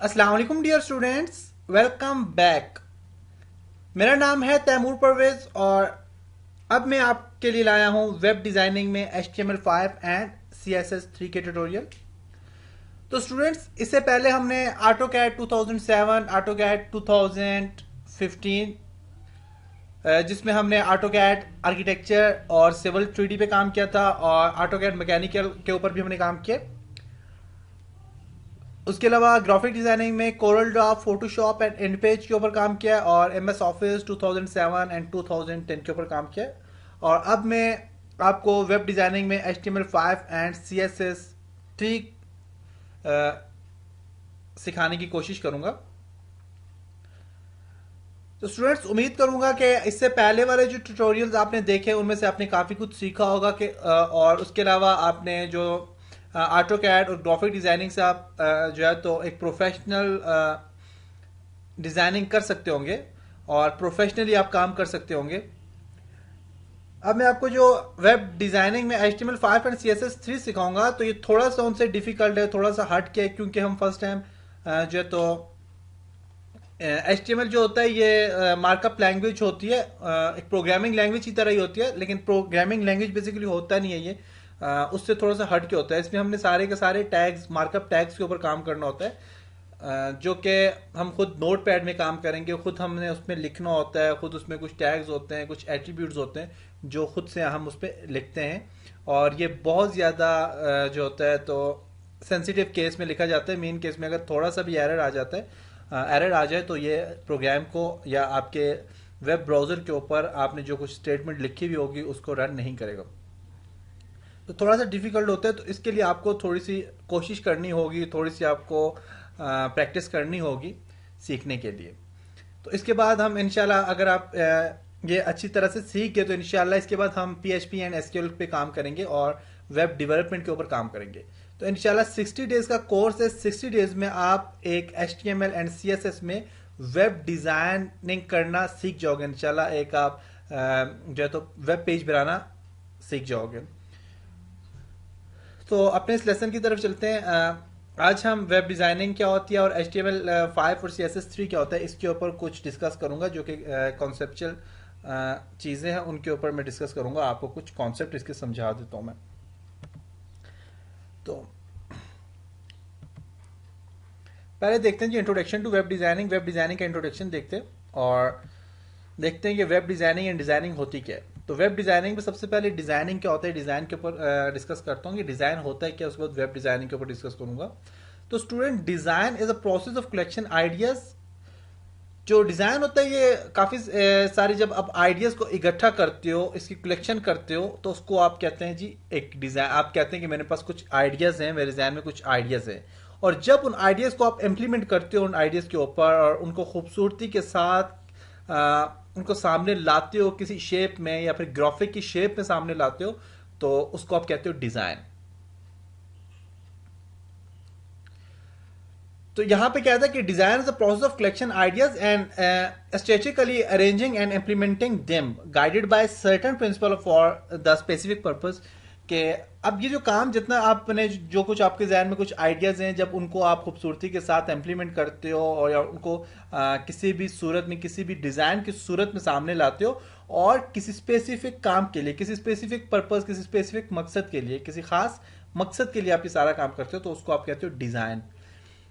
अस्सलाम वालेकुम dear students, welcome back. मेरा नाम है तैमूर परवेज और अब मैं आपके लिए लाया हूं वेब डिजाइनिंग में HTML5 एंड CSS3 के ट्यूटोरियल। तो स्टूडेंट्स, इससे पहले हमने AutoCAD 2007, AutoCAD 2015, जिसमें हमने AutoCAD आर्किटेक्चर और सिविल 3D पे काम किया था और AutoCAD मैकेनिकल के ऊपर भी हमने काम किया। उसके अलावा ग्राफिक डिजाइनिंग में कोरल ड्रा, फोटोशॉप एंड इनपेज के ऊपर काम किया और MS ऑफिस 2007 एंड 2010 के ऊपर काम किया। और अब मैं आपको वेब डिजाइनिंग में HTML5 एंड CSS3 सिखाने की कोशिश करूंगा। तो स्टूडेंट्स, उम्मीद करूंगा कि इससे पहले वाले जो ट्यूटोरियल्स आपने देखे उनमें से आपने काफ़ी कुछ सीखा होगा कि और उसके अलावा आपने जो ऑटो कैड और ग्राफिक डिजाइनिंग से आप जो है तो एक प्रोफेशनल डिजाइनिंग कर सकते होंगे और प्रोफेशनली आप काम कर सकते होंगे। अब मैं आपको जो वेब डिजाइनिंग में HTML5 एंड CSS3 सिखाऊंगा तो ये थोड़ा सा उनसे डिफिकल्ट है, थोड़ा सा हट के है, क्योंकि हम फर्स्ट टाइम जो है तो HTML जो होता है ये मार्कअप लैंग्वेज होती है, एक प्रोग्रामिंग लैंग्वेज की तरह ही होती है, लेकिन प्रोग्रामिंग लैंग्वेज बेसिकली होता नहीं है ये। उससे थोड़ा सा हट के होता है। इसमें हमने सारे के सारे टैग्स, मार्कअप टैग्स के ऊपर काम करना होता है, जो कि हम खुद नोट पैड में काम करेंगे, खुद हमने उसमें लिखना होता है, खुद उसमें कुछ टैग्स होते हैं, कुछ एट्रीब्यूट्स होते हैं जो खुद से हम उस पर लिखते हैं। और ये बहुत ज़्यादा जो होता है तो सेंसिटिव केस में लिखा जाता है। मेन केस में अगर थोड़ा सा भी एरर आ जाता है, एरर आ जाए तो ये प्रोग्राम को या आपके वेब ब्राउज़र के ऊपर आपने जो कुछ स्टेटमेंट लिखी हुई होगी उसको रन नहीं करेगा। तो थोड़ा सा डिफिकल्ट होता है, तो इसके लिए आपको थोड़ी सी कोशिश करनी होगी, थोड़ी सी आपको प्रैक्टिस करनी होगी सीखने के लिए। तो इसके बाद हम इंशाल्लाह, अगर आप ये अच्छी तरह से सीख गए तो इंशाल्लाह इसके बाद हम PHP एंड SQL पे काम करेंगे और वेब डेवलपमेंट के ऊपर काम करेंगे। तो इंशाल्लाह 60 डेज का कोर्स है। 60 डेज में आप एक HTML एंड CSS में वेब डिजाइनिंग करना सीख जाओगे इंशाल्लाह। एक आप जो है तो वेब पेज बनाना सीख जाओगे। तो अपने इस लेसन की तरफ चलते हैं। आज हम वेब डिज़ाइनिंग क्या होती है और HTML5 और CSS3 क्या होता है इसके ऊपर कुछ डिस्कस करूंगा, जो कि कॉन्सेप्चुअल चीज़ें हैं उनके ऊपर मैं डिस्कस करूंगा। आपको कुछ कॉन्सेप्ट इसके समझा देता हूं मैं। तो पहले देखते हैं जी, introduction to web designing. Web designing का इंट्रोडक्शन देखते हैं और देखते हैं कि वेब डिज़ाइनिंग एंड डिज़ाइनिंग होती क्या है। तो वेब डिज़ाइनिंग में सबसे पहले डिज़ाइनिंग क्या होता है, डिज़ाइन के ऊपर डिस्कस करता हूँ कि डिज़ाइन होता है क्या। उसके बाद वेब डिज़ाइनिंग के ऊपर डिस्कस करूंगा। तो student, design is a process of collection ideas. जो डिज़ाइन होता है ये काफ़ी सारे, जब आप आइडियाज़ को इकट्ठा करते हो, इसकी कलेक्शन करते हो, तो उसको आप कहते हैं जी एक डिज़ाइन। आप कहते हैं कि मेरे पास कुछ आइडियाज़ हैं, मेरे डिज़ाइन में कुछ आइडियाज़ हैं। और जब उन आइडियाज़ को आप इम्प्लीमेंट करते हो उन आइडियाज़ के ऊपर और उनको खूबसूरती के साथ उनको सामने लाते हो किसी शेप में या फिर ग्राफिक की शेप में सामने लाते हो, तो उसको आप कहते हो डिज़ाइन। तो यहां पे क्या था कि design is the process of collection ideas and strategically arranging and implementing them guided by certain principle for the specific purpose. के अब ये जो काम, जितना आपने जो कुछ आपके जहन में कुछ आइडियाज हैं, जब उनको आप खूबसूरती के साथ इम्प्लीमेंट करते हो और या उनको किसी भी सूरत में, किसी भी डिजाइन की सूरत में सामने लाते हो और किसी स्पेसिफिक काम के लिए, किसी स्पेसिफिक पर्पस, किसी स्पेसिफिक मकसद के लिए, किसी खास मकसद के लिए आप ये सारा काम करते हो, तो उसको आप कहते हो डिजाइन।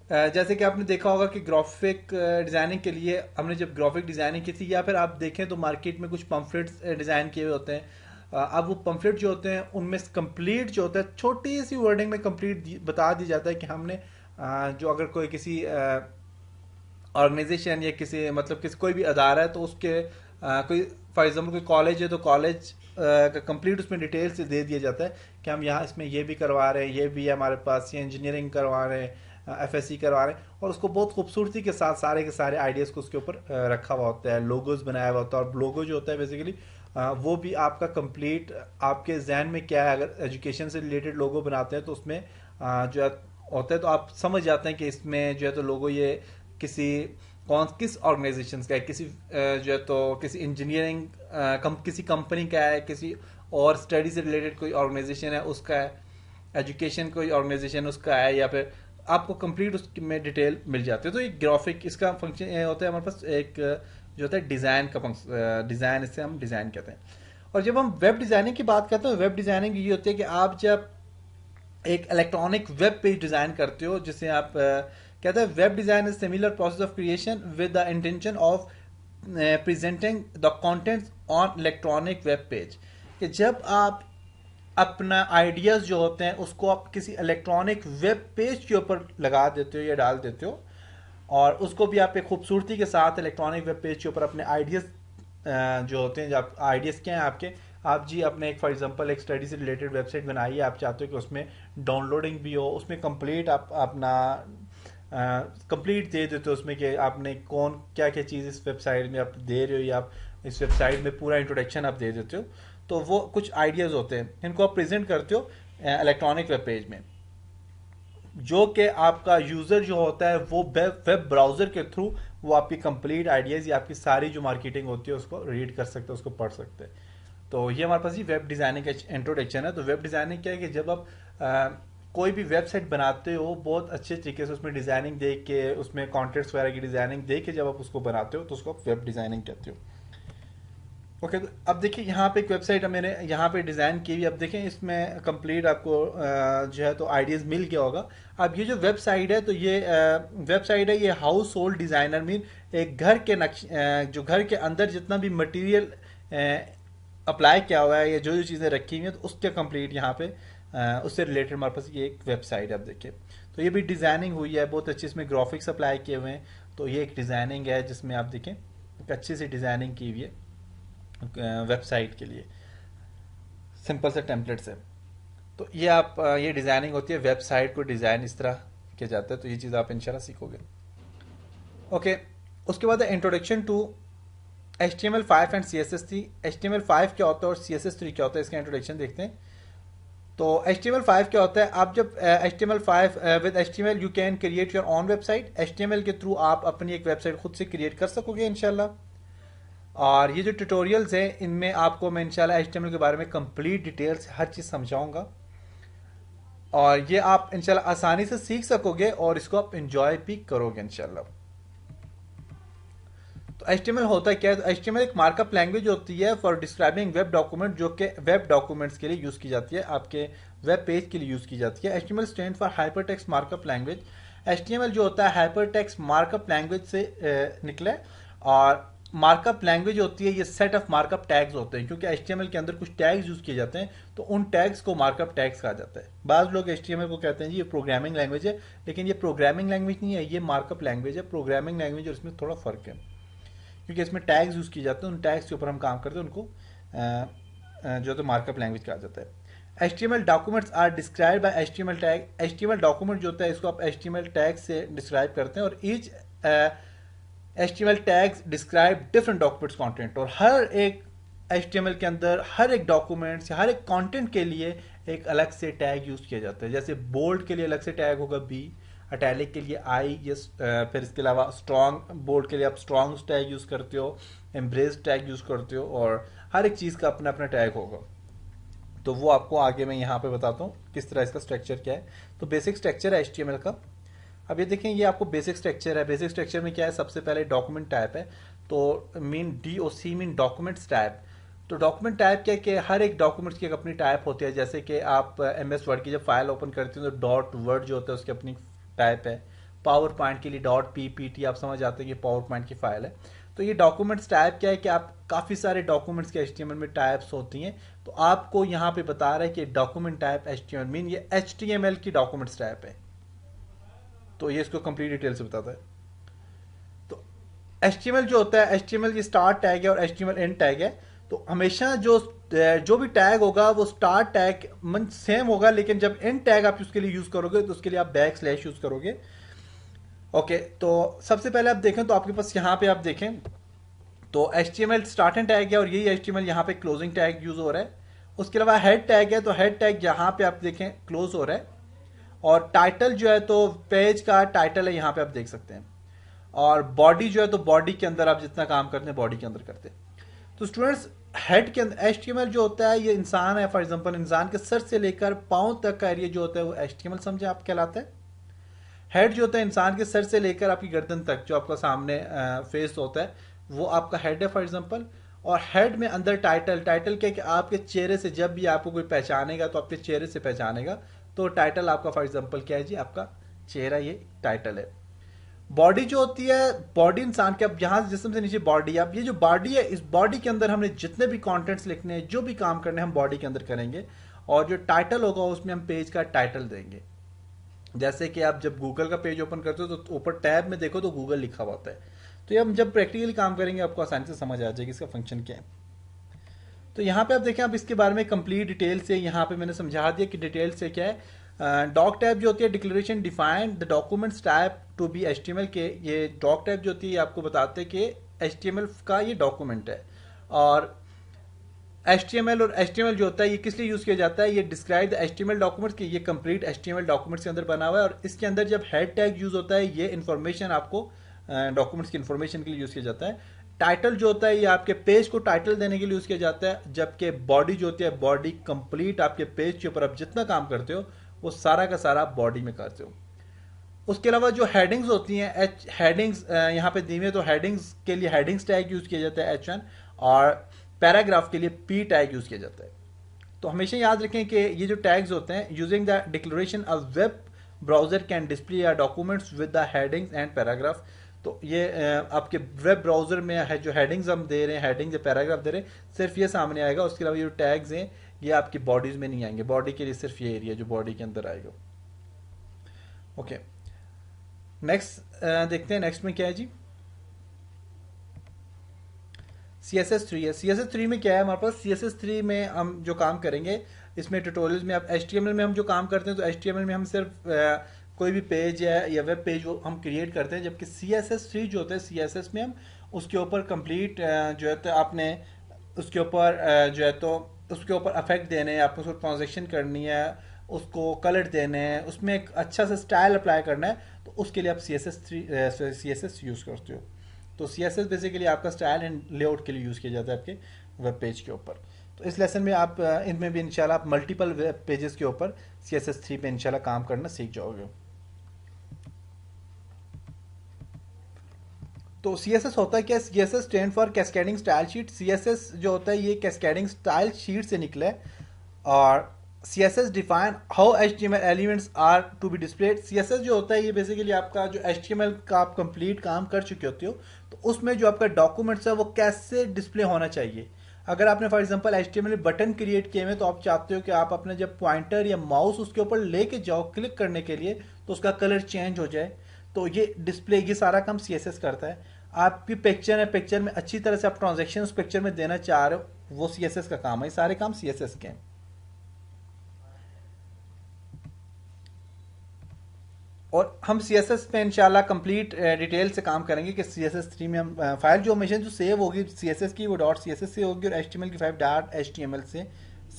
जैसे कि आपने देखा होगा कि ग्राफिक डिज़ाइनिंग के लिए हमने जब ग्राफिक डिज़ाइनिंग की थी, या फिर आप देखें तो मार्केट में कुछ पम्फलेट्स डिज़ाइन किए हुए होते हैं। अब वो पम्फलेट जो होते हैं उनमें कंप्लीट जो होता है, छोटी सी वर्डिंग में कंप्लीट बता दी जाता है कि हमने जो अगर कोई किसी ऑर्गेनाइजेशन या किसी, मतलब किसी कोई भी अदारा है तो उसके कोई फॉर एग्जाम्पल कोई कॉलेज है तो कॉलेज का कंप्लीट उसमें डिटेल्स दे दिया जाता है कि हम यहाँ इसमें ये भी करवा रहे हैं, ये भी है हमारे पास, ये इंजीनियरिंग करवा रहे हैं, FSC करवा रहे हैं, और उसको बहुत खूबसूरती के साथ सारे के सारे आइडियाज़ को उसके ऊपर रखा हुआ होता है, लोगोज बनाया हुआ होता है। और लोगो जो होता है बेसिकली वो भी आपका कंप्लीट आपके जहन में क्या है, अगर एजुकेशन से रिलेटेड लोगो बनाते हैं तो उसमें जो है होता है तो आप समझ जाते हैं कि इसमें जो है तो लोगो ये किसी किस ऑर्गेनाइजेशन का है, किसी जो है तो किसी इंजीनियरिंग किसी कंपनी का है, किसी और स्टडी से रिलेटेड कोई ऑर्गेनाइजेशन है उसका है, एजुकेशन कोई ऑर्गेनाइजेशन उसका है, या फिर आपको कंप्लीट उसमें डिटेल मिल जाती है। तो एक ग्राफिक इसका फंक्शन होता है हमारे पास एक जो होता है डिज़ाइन का फंक्शन, डिज़ाइन इससे हम डिज़ाइन कहते हैं। और जब हम वेब डिज़ाइनिंग की बात करते हैं, वेब डिज़ाइनिंग ये होती है कि आप जब एक इलेक्ट्रॉनिक वेब पेज डिज़ाइन करते हो, जिसे आप कहते हैं web design is similar process of creation with the intention of presenting the contents on electronic web page. कि जब आप अपना आइडियाज़ जो होते हैं उसको आप किसी इलेक्ट्रॉनिक वेब पेज के ऊपर लगा देते हो या डाल देते हो, और उसको भी आप एक खूबसूरती के साथ इलेक्ट्रॉनिक वेब पेज के ऊपर अपने आइडियाज़ जो होते हैं, जब आइडियाज़ क्या हैं आपके, आप जी अपने एक फॉर एग्जांपल एक स्टडी से रिलेटेड वेबसाइट बनाइए, आप चाहते हो कि उसमें डाउनलोडिंग भी हो, उसमें कंप्लीट आप अपना कंप्लीट दे देते हो उसमें कि आपने कौन क्या क्या चीज़ इस वेबसाइट में आप दे रहे हो, या आप इस वेबसाइट में पूरा इंट्रोडक्शन आप दे देते हो। तो वो कुछ आइडियाज़ होते हैं, इनको आप प्रेजेंट करते हो इलेक्ट्रॉनिक वेब पेज में, जो कि आपका यूज़र जो होता है वो वेब ब्राउज़र के थ्रू वो आपकी कंप्लीट आइडियाज़ या आपकी सारी जो मार्केटिंग होती है उसको रीड कर सकते हैं, उसको पढ़ सकते हैं। तो ये हमारे पास ही वेब डिज़ाइनिंग का इंट्रोडक्शन है। तो वेब डिज़ाइनिंग क्या है कि जब आप कोई भी वेबसाइट बनाते हो, बहुत अच्छे तरीके से उसमें डिज़ाइनिंग देख के, उसमें कॉन्टेंट्स वगैरह की डिज़ाइनिंग देख के जब आप उसको बनाते हो तो उसको आप वेब डिज़ाइनिंग कहते हो। ओके, तो अब देखिए यहाँ पे एक वेबसाइट मैंने यहाँ पे डिज़ाइन की हुई, अब देखें इसमें कंप्लीट आपको जो है तो आइडियाज़ मिल गया होगा। अब ये जो वेबसाइट है, तो ये वेबसाइट है, ये हाउस होल्ड डिज़ाइनर मीन एक घर के नक्श जो घर के अंदर जितना भी मटेरियल अप्लाई किया हुआ है या जो जो चीज़ें रखी हुई हैं, तो उसके कंप्लीट यहाँ पे उससे रिलेटेड हमारे पास ये एक वेबसाइट है। अब देखिए तो ये भी डिज़ाइनिंग हुई है बहुत अच्छी, इसमें ग्राफिक्स अप्लाई किए हुए हैं। तो ये एक डिज़ाइनिंग है जिसमें आप देखें एक अच्छी सी डिज़ाइनिंग की हुई है वेबसाइट के लिए, सिंपल से टेम्पलेट से। तो ये आप ये डिज़ाइनिंग होती है, वेबसाइट को डिज़ाइन इस तरह किया जाता है। तो ये चीज़ आप इंशाल्लाह सीखोगे। ओके, उसके बाद introduction to HTML5 and CSS3। HTML5 क्या होता है और CSS3 क्या होता है, इसका इंट्रोडक्शन देखते हैं। तो HTML5 क्या होता है, आप जब HTML5 with HTML you can create your on website. HTML के थ्रू आप अपनी एक वेबसाइट खुद से क्रिएट कर सकोगे इंशाल्लाह। और ये जो ट्यूटोरियल्स हैं इनमें आपको मैं इंशाल्लाह HTML के बारे में कंप्लीट डिटेल से हर चीज़ समझाऊंगा, और ये आप इंशाल्लाह आसानी से सीख सकोगे और इसको आप इंजॉय भी करोगे इंशाल्लाह। तो HTML होता है क्या है, तो HTML एक मार्कअप लैंग्वेज होती है फॉर डिस्क्राइबिंग वेब डॉक्यूमेंट, जो कि वेब डॉक्यूमेंट्स के लिए यूज़ की जाती है, आपके वेब पेज के लिए यूज़ की जाती है। HTML stand for hypertext markup language. HTML जो होता है हाइपरटेक्स्ट मार्कअप लैंग्वेज से निकला है, और मार्कअप लैंग्वेज होती है ये सेट ऑफ मार्कअप टैग्स होते हैं, क्योंकि HTML के अंदर कुछ टैग्स यूज़ किए जाते हैं, तो उन टैग्स को मार्कअप टैग्स कहा जाता है। बाज़ लोग HTML को कहते हैं जी ये प्रोग्रामिंग लैंग्वेज है, लेकिन ये प्रोग्रामिंग लैंग्वेज नहीं है, ये मार्कअप लैंग्वेज है। प्रोग्रामिंग लैंग्वेज और इसमें थोड़ा फ़र्क है, क्योंकि इसमें टैग्स यूज़ किए जाते हैं, उन टैग्स के ऊपर हम काम करते हैं, उनको जो तो मार्कअप लैंग्वेज कहा जाता है। HTML documents are describe by HTML tag. HTML document जो होता है इसको आप HTML टैग से डिस्क्राइब करते हैं, और each HTML tags describe different documents content. और हर एक HTML के अंदर हर एक डॉक्यूमेंट्स या हर एक कंटेंट के लिए एक अलग से टैग यूज़ किया जाता है। जैसे बोल्ड के लिए अलग से टैग होगा B, अटैलिक के लिए आई, यस, फिर इसके अलावा स्ट्रॉन्ग बोल्ड के लिए आप स्ट्रॉन्ग टैग यूज़ करते हो, एम्ब्रेस टैग यूज़ करते हो, और हर एक चीज़ का अपना अपना टैग होगा। तो वो आपको आगे मैं यहाँ पे बताता हूँ किस तरह इसका स्ट्रक्चर क्या है। तो बेसिक स्ट्रक्चर है HTML का। अब ये देखें, ये आपको बेसिक स्ट्रक्चर है। बेसिक स्ट्रक्चर में क्या है, सबसे पहले डॉक्यूमेंट टाइप है, तो mean DOC mean documents type. तो डॉक्यूमेंट टाइप क्या है कि हर एक डॉक्यूमेंट्स की एक अपनी टाइप होती है। जैसे कि आप MS वर्ड की जब फाइल ओपन करते हो तो डॉट वर्ड जो होता है उसकी अपनी टाइप है। पावर पॉइंट के लिए .ppt, आप समझ जाते हैं कि पावर पॉइंट की फाइल है। तो ये डॉक्यूमेंट्स टाइप क्या है कि आप काफ़ी सारे डॉक्यूमेंट्स के HTML में टाइप्स होती हैं, तो आपको यहाँ पे बता रहा है कि डॉक्यूमेंट टाइप HTML मीन ये HTML की डॉक्यूमेंट्स टाइप है। तो ये इसको कंप्लीट डिटेल से बताता है। तो HTML जो होता है, HTML ये स्टार्ट टैग है और HTML एंड टैग है। तो हमेशा जो भी टैग होगा वो स्टार्ट टैग मन सेम होगा, लेकिन जब एंड टैग आप उसके लिए यूज करोगे तो उसके लिए आप बैकस्लैश यूज करोगे। ओके, तो सबसे पहले आप देखें तो आपके पास यहाँ पे आप देखें तो HTML स्टार्टिंग टैग है, और यही HTML यहाँ पे क्लोजिंग टैग यूज हो रहा है। उसके अलावा हेड टैग है, तो हेड टैग यहाँ पे आप देखें क्लोज हो रहा है, और टाइटल जो है तो पेज का टाइटल है, यहाँ पे आप देख सकते हैं। और बॉडी जो है तो बॉडी के अंदर आप जितना काम करते हैं बॉडी के अंदर करते हैं। तो स्टूडेंट्स, हेड के अंदर HTML जो होता है ये इंसान है, फॉर एग्जांपल इंसान के सर से लेकर पांव तक का एरिया जो होता है वो HTML समझे आप कहलाता है। हेड जो होता है इंसान के सर से लेकर आपकी गर्दन तक जो आपका सामने फेस होता है वो आपका हेड है फॉर एग्जांपल। और हेड में अंदर टाइटल, टाइटल क्या है कि आपके चेहरे से जब भी आपको कोई पहचानेगा तो आपके चेहरे से पहचानेगा, तो टाइटल आपका फॉर एग्जांपल क्या है जी, आपका चेहरा, ये टाइटल है। बॉडी जो होती है, बॉडी इंसान के, अब यहाँ जिस्म से नीचे बॉडी, अब ये जो बॉडी है इस बॉडी के अंदर हमने जितने भी कंटेंट्स लिखने हैं, जो भी काम करने हैं हम बॉडी के अंदर करेंगे। और जो टाइटल होगा उसमें हम पेज का टाइटल देंगे। जैसे कि आप जब गूगल का पेज ओपन करते हो तो ऊपर टैब में देखो तो गूगल लिखा हुआ होता है। तो ये हम जब प्रैक्टिकली काम करेंगे आपको आसानी से समझ आ जाएगी इसका फंक्शन क्या है। तो यहाँ पे आप देखें, आप इसके बारे में कंप्लीट डिटेल से यहाँ पे मैंने समझा दिया कि डिटेल से क्या है। डॉक टैब जो होती है, declaration defined the documents type to be HTML के, ये डॉक टैब जो होती है ये आपको बताते हैं कि एचटीएमएल का ये डॉक्यूमेंट है। और HTML और HTML जो होता है ये किस लिए यूज किया जाता है, ये डिस्क्राइब द HTML डॉक्यूमेंट्स की, ये कंप्लीट HTML डॉक्यूमेंट्स के अंदर बना हुआ है। और इसके अंदर जब हेड टैग यूज होता है ये इन्फॉर्मेशन आपको डॉक्यूमेंट्स की इन्फॉर्मेशन के लिए यूज किया जाता है। टाइटल जो होता है ये आपके पेज को टाइटल देने के लिए यूज किया जाता है, जबकि बॉडी जो होती है, बॉडी कंप्लीट आपके पेज के ऊपर आप जितना काम करते हो वो सारा का सारा बॉडी में करते हो। उसके अलावा जो हेडिंग्स होती हैं, हेडिंग्स यहाँ पे दी हुई है, तो हेडिंग्स के लिए हेडिंग्स टैग यूज किया जाता है H1, और पैराग्राफ के लिए P टैग यूज किया जाता है। तो हमेशा याद रखें कि ये जो टैग्स होते हैं, using the declaration a web browser can display या documents with the headings and paragraph. तो ये आपके वेब ब्राउजर में है जो हेडिंग्स हम दे रहे हैं, हेडिंग्स या पैराग्राफ दे रहे हैं, सिर्फ ये सामने आएगा। उसके अलावा ये जो टैग्स हैं ये आपकी बॉडीज में नहीं आएंगे, बॉडी के लिए सिर्फ ये एरिया जो बॉडी के अंदर आएगा। ओके, नेक्स्ट देखते हैं, नेक्स्ट में क्या है जी, CSS3 है। CSS3 में क्या है हमारे पास, CSS3 में हम जो काम करेंगे इसमें ट्यूटोरियल्स में, आप HTML में हम जो काम करते हैं तो HTML में हम सिर्फ कोई भी पेज है या वेब पेज हम क्रिएट करते हैं, जबकि CSS3 जो होता है CSS में हम उसके ऊपर कंप्लीट जो है तो आपने उसके ऊपर जो है तो उसके ऊपर अफेक्ट देने हैं, आपको उसको ट्रांजेक्शन करनी है, उसको कलर देने हैं, उसमें एक अच्छा सा स्टाइल अप्लाई करना है, तो उसके लिए आप CSS यूज़ करते हो। तो CSS बेसिकली आपका स्टाइल एंड लेआउट के लिए यूज़ किया जाता है आपके वेब पेज के ऊपर। तो इस लेसन में आप इनमें भी इंशाल्लाह आप मल्टीपल वेब पेजेस के ऊपर CSS3 पे इंशाल्लाह काम करना सीख जाओगे। तो CSS होता है क्या, CSS stand for cascading style sheet. CSS जो होता है ये कैस्केडिंग स्टाइल शीट से निकला है। और CSS define how HTML elements are to be displayed. CSS जो होता है ये बेसिकली आपका जो HTML का आप कंप्लीट काम कर चुके होते हो तो उसमें जो आपका डॉक्यूमेंट्स है वो कैसे डिस्प्ले होना चाहिए। अगर आपने for example HTML button create किए हुए तो आप चाहते हो कि आप अपने जब पॉइंटर या माउस उसके ऊपर लेके जाओ क्लिक करने के लिए तो उसका कलर चेंज हो जाए, तो ये डिस्प्ले, ये सारा काम CSS करता है। आपकी पिक्चर है, पिक्चर में अच्छी तरह से आप ट्रांजेक्शन उस पिक्चर में देना चाह रहे हो, वो CSS का काम है। ये सारे काम CSS के हैं। और हम CSS पे इंशाल्लाह कंप्लीट डिटेल से काम करेंगे कि CSS3 में हम फाइल जो हमेशा जो सेव होगी CSS की वो .css से होगी और HTML की फाइल .html से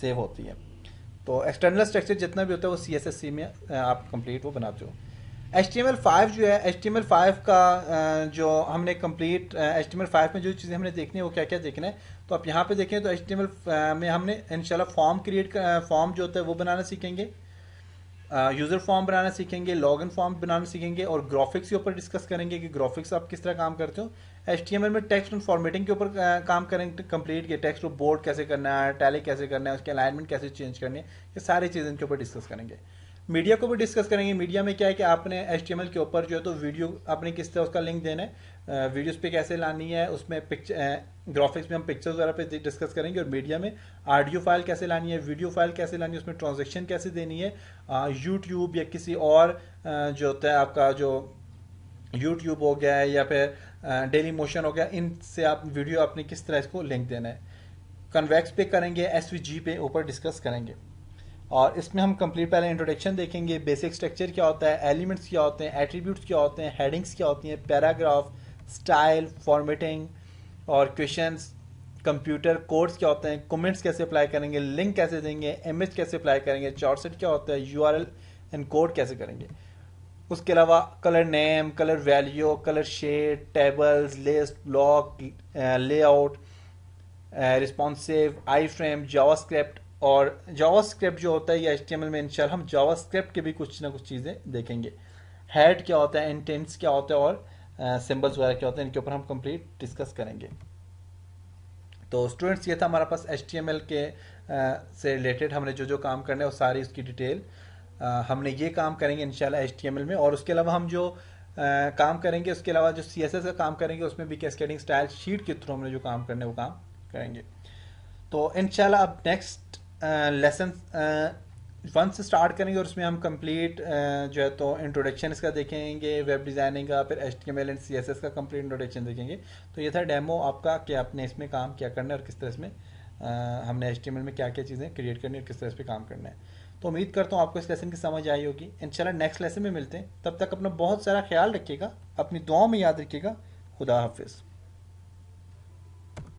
सेव होती है। तो एक्सटर्नल स्ट्रक्चर जितना भी होता है वो CSS3 में आप कंप्लीट वो बनाते हो। HTML5 जो है, HTML5 का जो हमने कंप्लीट HTML5 में जो चीज़ें हमने देखनी है वो क्या क्या देखना है, तो आप यहाँ पे देखें तो HTML में हमने इंशाल्लाह फॉर्म जो होता है वो बनाना सीखेंगे, यूज़र फॉर्म बनाना सीखेंगे, लॉगिन फॉर्म बनाना सीखेंगे, और ग्राफिक्स के ऊपर डिस्कस करेंगे कि ग्राफिक्स आप किस तरह काम करते हो। HTML में टेक्स्ट और फॉर्मेटिंग के ऊपर काम करेंगे कंप्लीट, कि टेक्स्ट को बोल्ड कैसे करना है, टैली कैसे करना है, उसकी अलाइनमेंट कैसे चेंज करनी है, ये सारी चीज़ें इनके ऊपर डिस्कस करेंगे। मीडिया को भी डिस्कस करेंगे। मीडिया में क्या है कि आपने HTML के ऊपर जो है तो वीडियो आपने किस तरह उसका लिंक देना है, वीडियोस पे कैसे लानी है, उसमें पिक्चर ग्राफिक्स में हम पिक्चर्स वगैरह पे डिस्कस करेंगे। और मीडिया में ऑडियो फाइल कैसे लानी है, वीडियो फाइल कैसे लानी है, उसमें ट्रांजेक्शन कैसे देनी है, यूट्यूब या किसी और जो होता है आपका जो यूट्यूब हो गया है या फिर डेली मोशन हो गया, इनसे आप वीडियो आपने किस तरह इसको लिंक देना है। कन्वेक्स पे करेंगे, SVG पे ऊपर डिस्कस करेंगे। और इसमें हम कंप्लीट पहले इंट्रोडक्शन देखेंगे, बेसिक स्ट्रक्चर क्या होता है, एलिमेंट्स क्या होते हैं, एट्रीब्यूट्स क्या होते हैं, हेडिंग्स क्या होती हैं, पैराग्राफ, स्टाइल, फॉर्मेटिंग और क्वेश्चंस, कंप्यूटर कोड्स क्या होते हैं, कमेंट्स कैसे अप्लाई करेंगे, लिंक कैसे देंगे, इमेज कैसे अप्लाई करेंगे, चार्टसेट क्या होता है, URL एनकोड कैसे करेंगे। उसके अलावा colour name, colour value, colour shade, tables, list, block, layout, responsive, iframe, JavaScript. और जावास्क्रिप्ट जो होता है ये HTML में इंशाल्लाह हम जावास्क्रिप्ट के भी कुछ ना कुछ चीज़ें देखेंगे। हेड क्या होता है, इंटेंट्स क्या होता है, और सिंबल्स वगैरह क्या होते हैं, इनके ऊपर हम कंप्लीट डिस्कस करेंगे। तो स्टूडेंट्स ये था हमारा पास HTML के से रिलेटेड हमने जो जो काम करने हैं वो सारी उसकी डिटेल हमने ये काम करेंगे इंशाल्लाह HTML में। और उसके अलावा हम जो काम करेंगे, उसके अलावा जो CSS का काम करेंगे उसमें भी कैस्केडिंग स्टाइल शीट के थ्रू हमने जो काम करने हैं वो काम करेंगे। तो इंशाल्लाह अब नेक्स्ट लेसन 1 से स्टार्ट करेंगे और उसमें हम कंप्लीट जो है तो इंट्रोडक्शन इसका देखेंगे, वेब डिज़ाइनिंग का, फिर HTML एंड CSS का कंप्लीट इंट्रोडक्शन देखेंगे। तो ये था डेमो आपका कि आपने इसमें काम क्या करना है और किस तरह इसमें हमने HTML में क्या क्या चीज़ें क्रिएट करनी है और किस तरह इस पर काम करना है। तो उम्मीद करता हूँ आपको इस लेसन की समझ आई होगी। इंशाल्लाह नेक्स्ट लेसन में मिलते हैं, तब तक अपना बहुत सारा ख्याल रखिएगा, अपनी दुआओं में याद रखिएगा। खुदा हाफिज़।